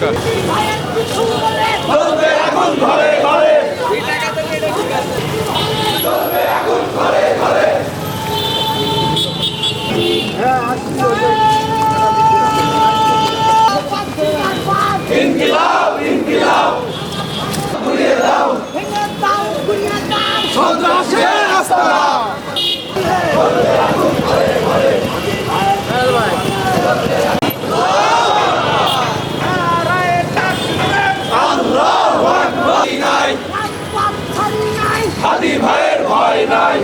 নমস্কার। ইনকিলাব ইনকিলাব ঘুরিয়ে দাও সন্ত্রাসের আস্তানা হাদি ভাইয়ের ভয় নাই।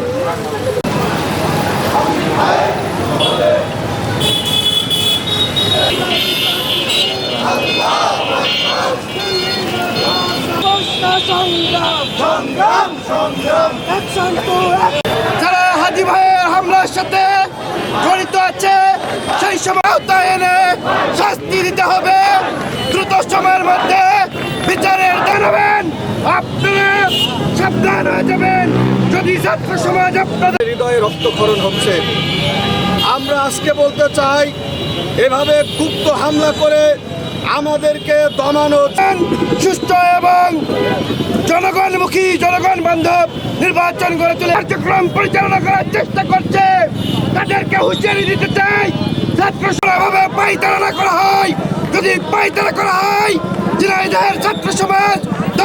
যারা হাদি ভাইয়ের হামলার সাথে জড়িত আছে সেই সময় আওতায় এনে শাস্তি দিতে হবে। দ্রুত সময়ের মধ্যে বিচারের জানাবেন। আপনারা সাবধান হয়ে যাবেন যদি ছাত্র সমাজ আপনাদের হৃদয়ে রক্তক্ষরণ হচ্ছে। আমরা আজকে বলতে চাই, এভাবে গুপ্ত হামলা করে আমাদেরকে দমানো সুষ্ঠু এবং জনগণমুখী জনগণ বান্ধব নির্বাচন করে তুলে কার্যক্রম পরিচালনা করার চেষ্টা করছে। তাদেরকে হুঁশিয়ারি দিতে চাই, ছাত্র সমাজভাবে পায়তারা করা হয়, যদি পায়তারা করা হয় ঝিনাইদহের ছাত্র সমাজ